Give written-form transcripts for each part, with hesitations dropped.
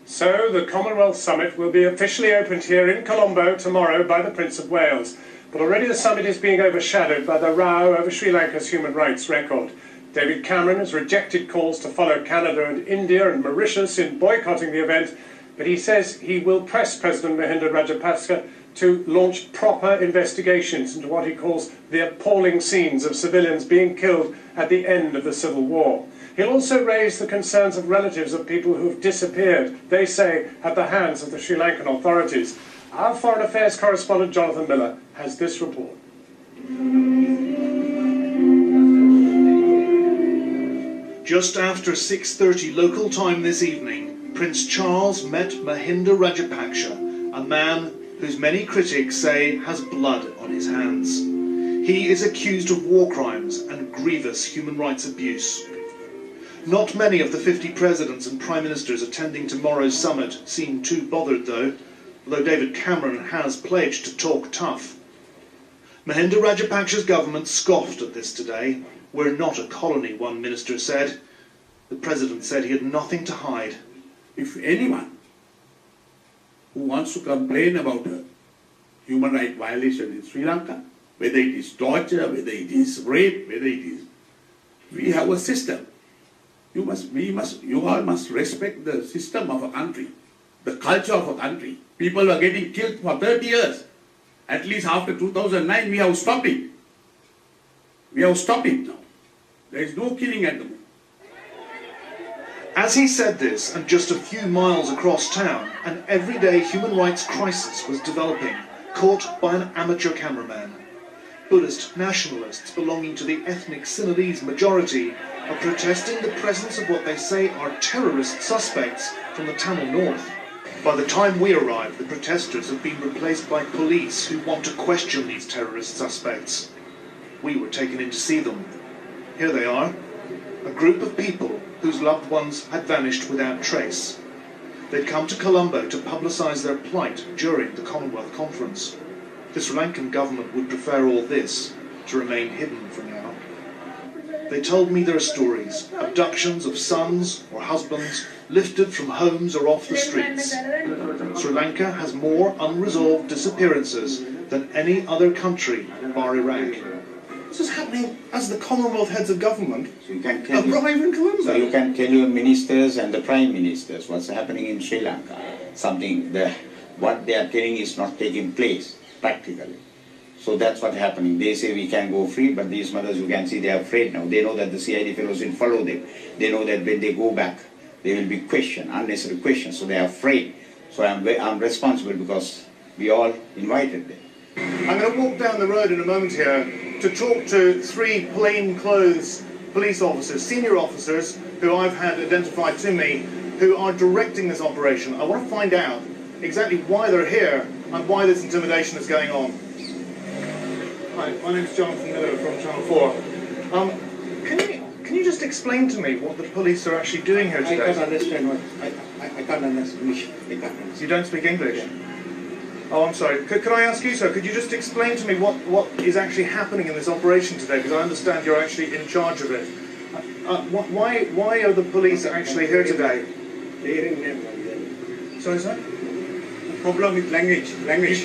So the Commonwealth Summit will be officially opened here in Colombo tomorrow by the Prince of Wales. But already the summit is being overshadowed by the row over Sri Lanka's human rights record. David Cameron has rejected calls to follow Canada and India and Mauritius in boycotting the event, but he says he will press President Mahinda Rajapaksa to launch proper investigations into what he calls the appalling scenes of civilians being killed at the end of the civil war. He'll also raise the concerns of relatives of people who have disappeared, they say, at the hands of the Sri Lankan authorities. Our Foreign Affairs correspondent Jonathan Miller has this report. Just after 6:30 local time this evening, Prince Charles met Mahinda Rajapaksa, a man whose many critics say has blood on his hands. He is accused of war crimes and grievous human rights abuse. Not many of the 50 presidents and prime ministers attending tomorrow's summit seem too bothered though David Cameron has pledged to talk tough. Mahinda Rajapaksa's government scoffed at this today. "We're not a colony," one minister said. The president said he had nothing to hide. If anyone who wants to complain about a human rights violation in Sri Lanka, whether it is torture, whether it is rape, whether it is... We have a system. You all must respect the system of a country, the culture of a country. People were getting killed for 30 years. At least after 2009, we have stopped it. We have stopped it now. There is no killing at the moment. As he said this, and just a few miles across town, an everyday human rights crisis was developing, caught by an amateur cameraman. Buddhist nationalists belonging to the ethnic Sinhalese majority are protesting the presence of what they say are terrorist suspects from the Tamil North. By the time we arrive, the protesters have been replaced by police who want to question these terrorist suspects. We were taken in to see them. Here they are, a group of people whose loved ones had vanished without trace. They'd come to Colombo to publicise their plight during the Commonwealth conference. The Sri Lankan government would prefer all this to remain hidden for now. They told me their stories, abductions of sons or husbands lifted from homes or off the streets. Sri Lanka has more unresolved disappearances than any other country bar Iraq. This is happening as the Commonwealth heads of government arrive in Colombo. So you can tell your ministers and the prime ministers what's happening in Sri Lanka. What they are telling is not taking place practically. So that's what's happening. They say we can go free, but these mothers, you can see, they are afraid now. They know that the CID fellows will follow them. They know that when they go back, they will be questioned, unnecessary questions. So they are afraid. So I'm responsible because we all invited them. I'm going to walk down the road in a moment here to talk to 3 plainclothes police officers, senior officers, who I've had identified to me, who are directing this operation. I want to find out exactly why they're here and why this intimidation is going on. Hi, my name's Jonathan Miller from Channel 4. Can you just explain to me what the police are actually doing here today? I can't understand I can't understand English. You don't speak English? Oh, I'm sorry. Could I ask you, sir, could you just explain to me what is actually happening in this operation today? Because I understand you're actually in charge of it. Why are the police actually here today? Sorry, sir? Problem with language.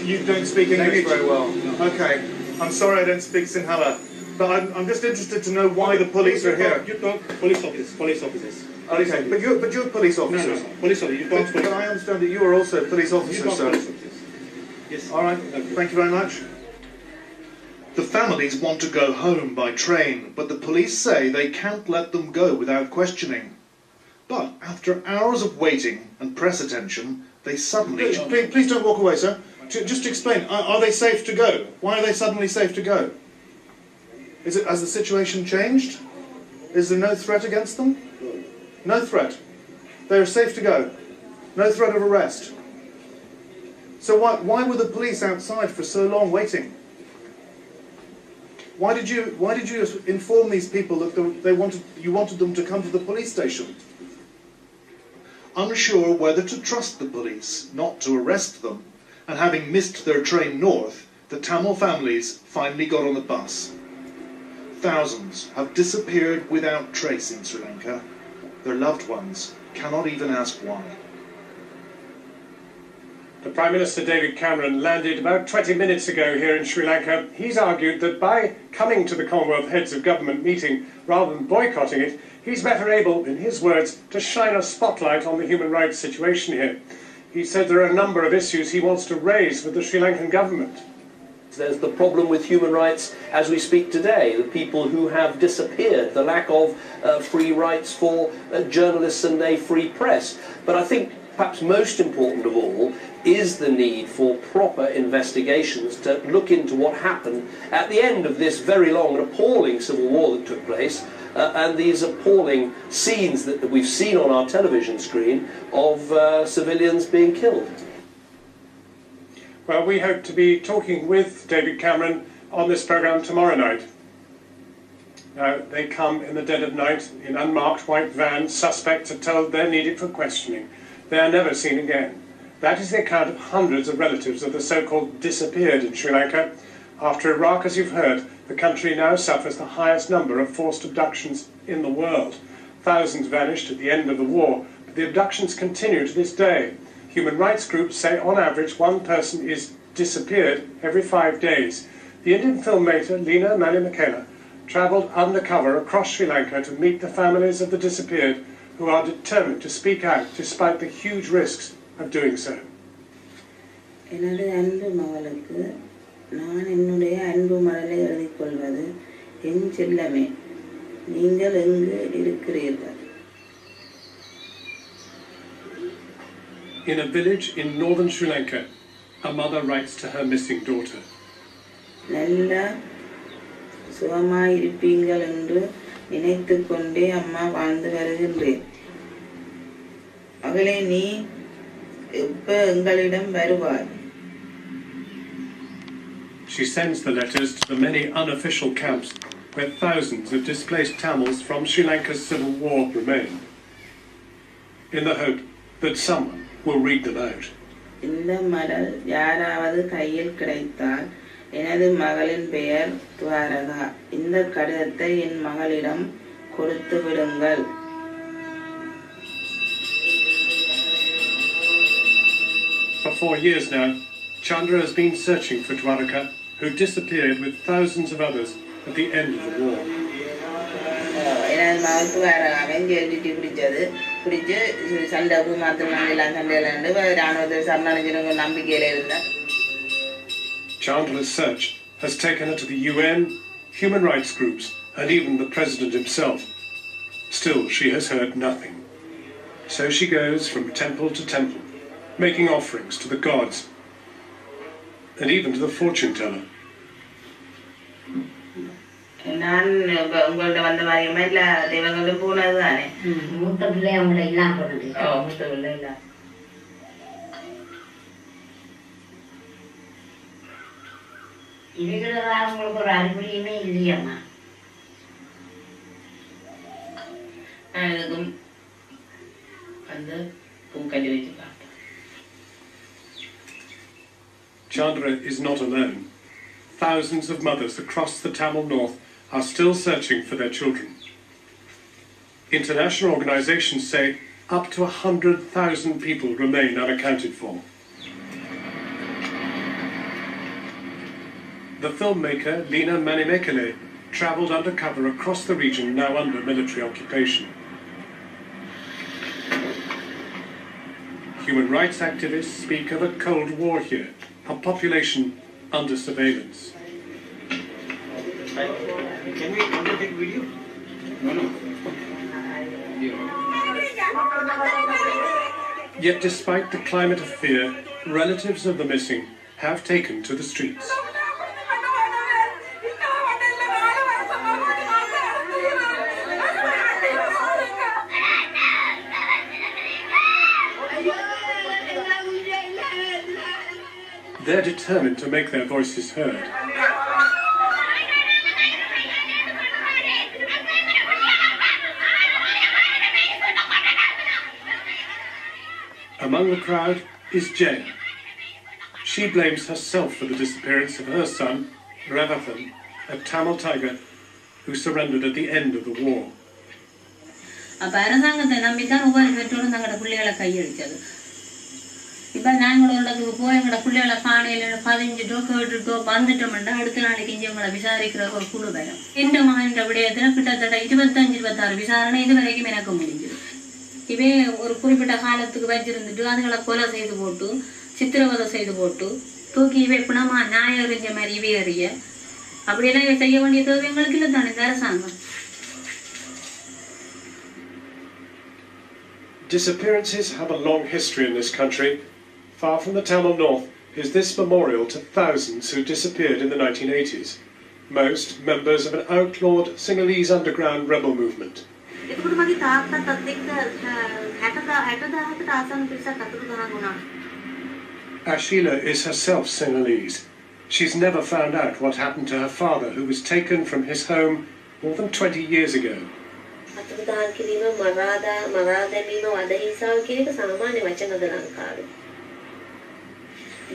You don't speak English very well. No. Okay. I'm sorry I don't speak Sinhala. But I'm just interested to know why the police are here. You talk police officers. Okay, but you're police officers. No. Police officers. You talk but I understand that you are also police officers, sir. Police officers. Yes. All right. Thank you very much. The families want to go home by train, but the police say they can't let them go without questioning. But after hours of waiting and press attention, they suddenly... Please don't walk away, sir. Just explain. Are they safe to go? Why are they suddenly safe to go? Has the situation changed? Is there no threat against them? No threat. They are safe to go. No threat of arrest. So why were the police outside for so long waiting? Why did you inform these people that you wanted them to come to the police station? Unsure whether to trust the police, not to arrest them, and having missed their train north, the Tamil families finally got on the bus. Thousands have disappeared without trace in Sri Lanka. Their loved ones cannot even ask why. The Prime Minister David Cameron landed about 20 minutes ago here in Sri Lanka. He's argued that by coming to the Commonwealth Heads of Government meeting rather than boycotting it, he's better able, in his words, to shine a spotlight on the human rights situation here. He said there are a number of issues he wants to raise with the Sri Lankan government. There's the problem with human rights as we speak today, the people who have disappeared, the lack of free rights for journalists and a free press. But I think perhaps most important of all is the need for proper investigations to look into what happened at the end of this very long and appalling civil war that took place, and these appalling scenes that we've seen on our television screen of civilians being killed. Well, we hope to be talking with David Cameron on this programme tomorrow night. They come in the dead of night in unmarked white vans. Suspects are told they're needed for questioning. They are never seen again. That is the account of hundreds of relatives of the so-called disappeared in Sri Lanka. After Iraq, as you've heard, the country now suffers the highest number of forced abductions in the world. Thousands vanished at the end of the war, but the abductions continue to this day. Human rights groups say on average one person is disappeared every 5 days. The Indian filmmaker Lina Manimekela travelled undercover across Sri Lanka to meet the families of the disappeared, who are determined to speak out despite the huge risks of doing so. எனது அன்பு மகளுக்கு நான் என்னுடைய அன்பு மகளை எழுதிக் கொள்வது என் செல்லமே நீங்கள் எங்கு இருக்கிறீர்கள். In a village in northern Sri Lanka, a mother writes to her missing daughter. நல்ல சுகமாய் இருப்பீங்கள் என்று நினைத்துக் கொண்டே அம்மா வாழ்ந்து வருகின்றேன். மகளே நீ எப்ப எங்களிடம் வருவாய்? She sends the letters to the many unofficial camps where thousands of displaced Tamils from Sri Lanka's civil war remain, in the hope that someone will read them out. இந்த மடல் யாராவது கையில் கிடைத்தால் எனது மகளின் பெயர் துவாரகா. இந்த கடிதத்தை என் மகளிடம் கொடுத்து விடுங்கள். For 4 years now, Chandra has been searching for Dwaraka, who disappeared with thousands of others at the end of the war. எனது மகள் துவாரகாவை ஜெயிலிட்டு பிடிச்சு சண்டை மாத்திரம் சண்டையிலாண்டு ராணுவத்தை சரணடைஞ்சிருங்க நம்பிக்கையில இருந்தார். Chandra's search has taken her to the UN, human rights groups, and even the President himself. Still, she has heard nothing. So she goes from temple to temple, making offerings to the gods, and even to the fortune teller. நான் உங்கள்ட்ட வந்த மாதிரி எல்லா தெய்வங்களும் போனது தானே. மூத்த பிள்ளை அவங்கள இல்லாம போனது. மூத்த பிள்ளை இல்ல. இருக்கிறதா அவங்களுக்கு ஒரு அறிகுறியுமே இல்லையம்மா. நான் இதுக்கும் வந்து பூக்கல்லி வச்சு பார்த்தேன். Chandra is not alone. Thousands of mothers across the Tamil North are still searching for their children. International organizations say up to 100,000 people remain unaccounted for. The filmmaker Lina Manimekela travelled undercover across the region now under military occupation. Human rights activists speak of a Cold War here, a population under surveillance. Can we take video? No. Yet despite the climate of fear, relatives of the missing have taken to the streets. They're determined to make their voices heard. Among the crowd is Jane. She blames herself for the disappearance of her son, Ravathan, a Tamil tiger who surrendered at the end of the war. அப்ப அரசாங்கத்தை நம்பித்தான் ஒவ்வொரு பெற்றோரும் தங்களோட பிள்ளைகளை கையெழுத்தது. இப்போ நாங்களோட போய் எங்களோட பிள்ளைகளை காணையில் பதிஞ்சிட்டோ கேட்டுட்டோ வந்துட்டோம்னா அடுத்த நாளைக்கு இங்கே எங்களை விசாரிக்கிற ஒரு குழு வரும். இந்த மகன் விடயத்தில் கிட்டத்தட்ட 25-26 விசாரணை இது வரைக்கும் எனக்கு முடிஞ்சிடும். இவே ஒரு குறிப்பிட்ட காலத்துக்கு வச்சிருந்துட்டு அதுகளை கொலை செய்து போட்டு சித்திரவதை செய்து போட்டு தூக்கி இவை பிணமா நாய் எறிஞ்ச மாதிரி இவே எறிய அப்படியெல்லாம் இவை செய்ய வேண்டிய தேவை எங்களுக்கு இல்லை தானே இந்த அரசாங்கம். Disappearances have a long history in this country. Far from the Tamil North is this memorial to thousands who disappeared in the 1980s, most members of an outlawed Sinhalese underground rebel movement. Ashila is herself Sinhalese. She's never found out what happened to her father, who was taken from his home more than 20 years ago.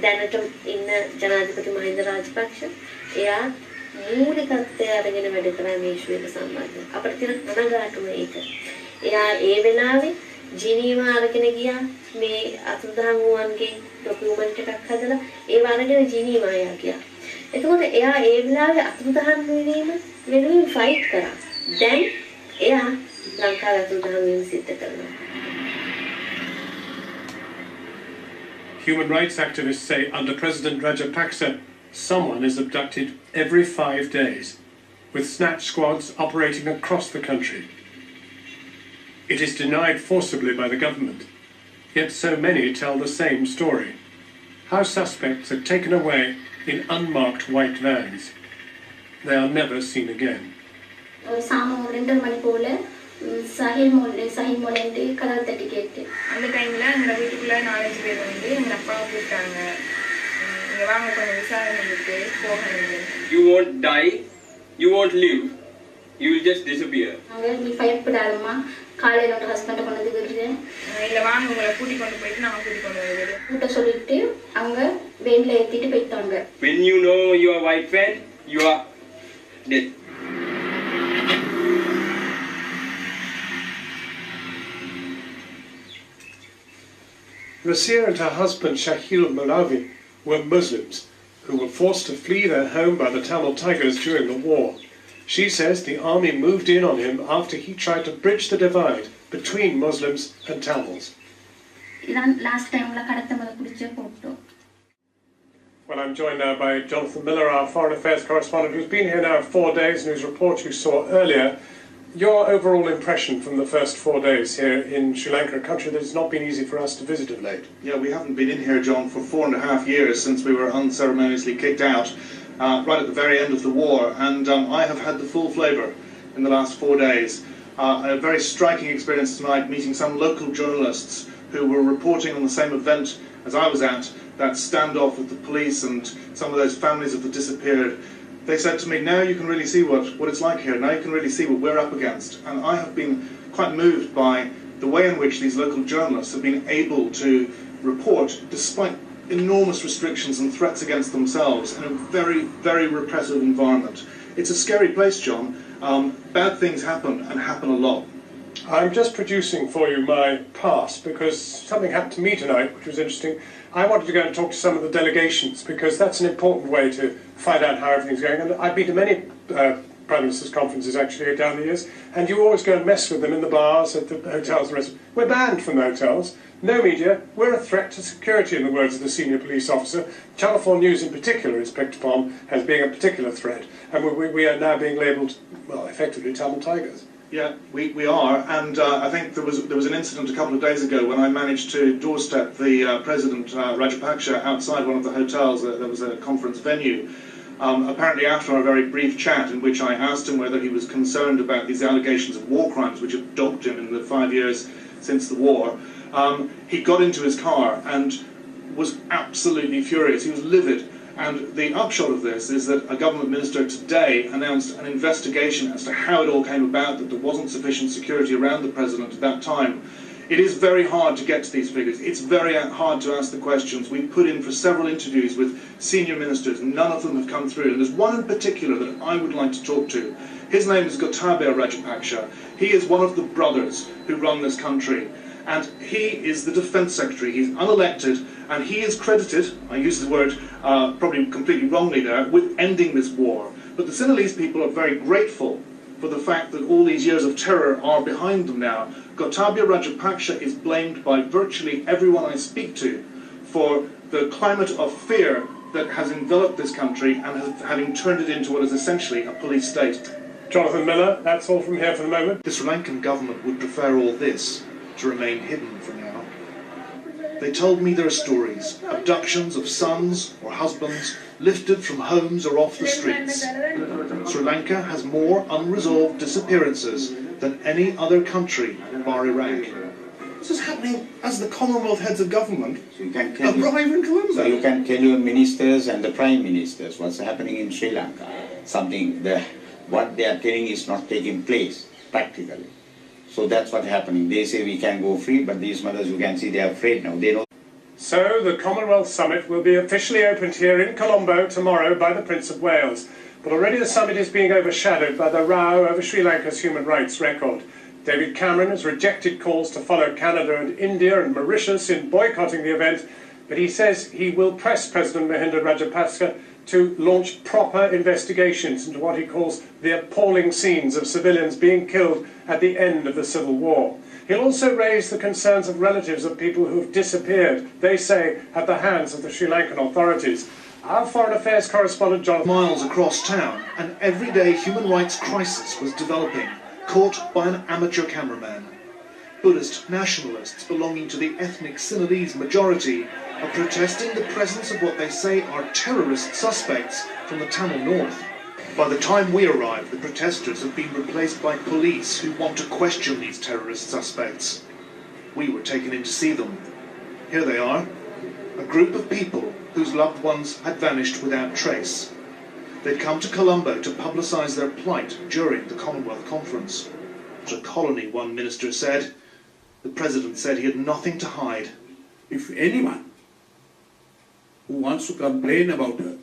දැනට ඉන්න ජනාධිපති මහින්ද රාජපක්ෂ එයා මූලිකත්වය අරගෙන වැඩ කරා මේ ඉෂුව එක සම්බන්ධව. අපිට තියෙන කනගාටුව ඒක. එයා ඒ වෙලාවේ ජිනීවා අරගෙන ගියා මේ අතුරුදහන් වූවන්ගේ ડોකියුමන්ට් එකක් හදලා ඒව අරගෙන ජිනීවා එයා ගියා. එතකොට එයා ඒ වෙලාවේ අතුරුදහන් වීම වෙනුවෙන් ෆයිට් කරා. දැන් එයා ලංකාවේ අතුරුදහන් වීම සිද්ධ කරනවා. Human rights activists say under President Rajapaksa, someone is abducted every 5 days, with snatch squads operating across the country. It is denied forcibly by the government, yet so many tell the same story. How suspects are taken away in unmarked white vans. They are never seen again. Sahil மோலேந்து karate ticket அந்த டைம்ல எங்க வீட்டுக்குள்ள 4-5 பேர் வந்து எங்க அப்பாவை கூப்பிட்டாங்க. இங்க வாங்க கொஞ்சம் விசாரணை இருக்கு போகணும். You won't die, you won't live, you will just disappear. அங்க நீ ஃபைட் பண்ணாலுமா காலையில ஒரு ஹஸ்பண்ட் கொண்டு வந்துக்கிறேன். இல்ல வாங்க உங்களை கூட்டி கொண்டு போயிட்டு நான் கூட்டி கொண்டு வருவேன். கூட்ட சொல்லிட்டு அங்க வேன்ல ஏத்திட்டு போயிட்டாங்க. When you know you are white man, you are dead. Rasir and her husband Shahil Malawi were Muslims who were forced to flee their home by the Tamil Tigers during the war. She says the army moved in on him after he tried to bridge the divide between Muslims and Tamils. Well, I'm joined now by Jonathan Miller, our Foreign Affairs correspondent, who's been here now 4 days and whose report you saw earlier. Your overall impression from the first 4 days here in Sri Lanka, a country that has not been easy for us to visit of late. Yeah, we haven't been in here, John, for 4.5 years since we were unceremoniously kicked out right at the very end of the war, and I have had the full flavour in the last 4 days. A very striking experience tonight meeting some local journalists who were reporting on the same event as I was at, that standoff with the police and some of those families of the disappeared. They said to me, now you can really see what it's like here, now you can really see what we're up against. And I have been quite moved by the way in which these local journalists have been able to report, despite enormous restrictions and threats against themselves, in a very, very repressive environment. It's a scary place, John. Bad things happen, and happen a lot. I'm just producing for you my pass because something happened to me tonight which was interesting. I wanted to go and talk to some of the delegations because that's an important way to find out how everything's going. And I've been to many Prime Minister's conferences actually down the years, and you always go and mess with them in the bars, at the hotels and the rest. We're banned from the hotels. No media. We're a threat to security, in the words of the senior police officer. Channel 4 News in particular is picked upon as being a particular threat. And we are now being labelled, well, effectively Tamil Tigers. Yeah, we are, and I think there was an incident a couple of days ago when I managed to doorstep the President Rajapaksa outside one of the hotels. There was a conference venue. Apparently after our very brief chat in which I asked him whether he was concerned about these allegations of war crimes which have dogged him in the 5 years since the war, he got into his car and was absolutely furious. He was livid. And the upshot of this is that a government minister today announced an investigation as to how it all came about, that there wasn't sufficient security around the president at that time. It is very hard to get to these figures. It's very hard to ask the questions. We've put in for several interviews with senior ministers. None of them have come through. And there's one in particular that I would like to talk to. His name is Gotabaya Rajapaksa. He is one of the brothers who run this country. and he is the Defence Secretary. He's unelected, and he is credited, I use the word probably completely wrongly there, with ending this war. But the Sinhalese people are very grateful for the fact that all these years of terror are behind them now. Gotabaya Rajapaksa is blamed by virtually everyone I speak to for the climate of fear that has enveloped this country and having turned it into what is essentially a police state. Jonathan Miller, that's all from here for the moment. The Sri Lankan government would prefer all this to remain hidden for now. They told me there are stories, abductions of sons or husbands lifted from homes or off the streets. Sri Lanka has more unresolved disappearances than any other country bar Iraq. This is happening as the Commonwealth heads of government So you can arrive in Colombo. So you can tell your ministers and the Prime Ministers what's happening in Sri Lanka. What they are telling is not taking place practically. So that's what's happening. They say we can go free, but these mothers, you can see, they are afraid now. They know. So the Commonwealth Summit will be officially opened here in Colombo tomorrow by the Prince of Wales. But already the summit is being overshadowed by the row over Sri Lanka's human rights record. David Cameron has rejected calls to follow Canada and India and Mauritius in boycotting the event, but he says he will press President Mahinda Rajapaksa to launch proper investigations into what he calls the appalling scenes of civilians being killed at the end of the civil war. He'll also raise the concerns of relatives of people who have disappeared, they say, at the hands of the Sri Lankan authorities. Our Foreign Affairs correspondent Jonathan... Miles across town, an everyday human rights crisis was developing, caught by an amateur cameraman. Buddhist nationalists belonging to the ethnic Sinhalese majority are protesting the presence of what they say are terrorist suspects from the Tamil North. By the time we arrived, the protesters have been replaced by police who want to question these terrorist suspects. We were taken in to see them. Here they are, a group of people whose loved ones had vanished without trace. They'd come to Colombo to publicise their plight during the Commonwealth conference. It's a colony, one minister said. The president said he had nothing to hide. If anyone who wants to complain about a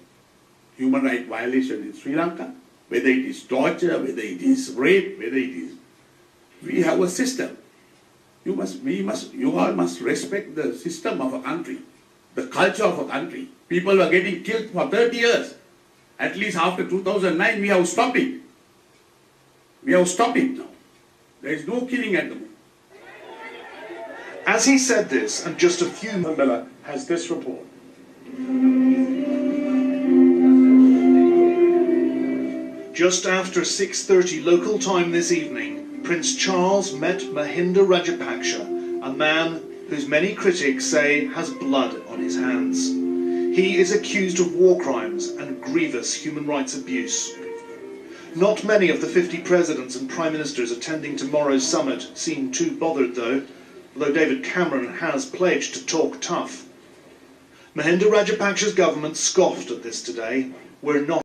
human rights violation in Sri Lanka, whether it is torture, whether it is rape, whether it is... We have a system. You all must respect the system of a country, the culture of a country. People were getting killed for 30 years. At least after 2009, we have stopped it. We have stopped it now. There is no killing at the moment. As he said this, and just a few... Miller has this report. Just after 6:30 local time this evening, Prince Charles met Mahinda Rajapaksa, a man whose many critics say has blood on his hands. He is accused of war crimes and grievous human rights abuse. Not many of the 50 presidents and prime ministers attending tomorrow's summit seem too bothered though David Cameron has pledged to talk tough. Mahinda Rajapaksa's government scoffed at this today. We're not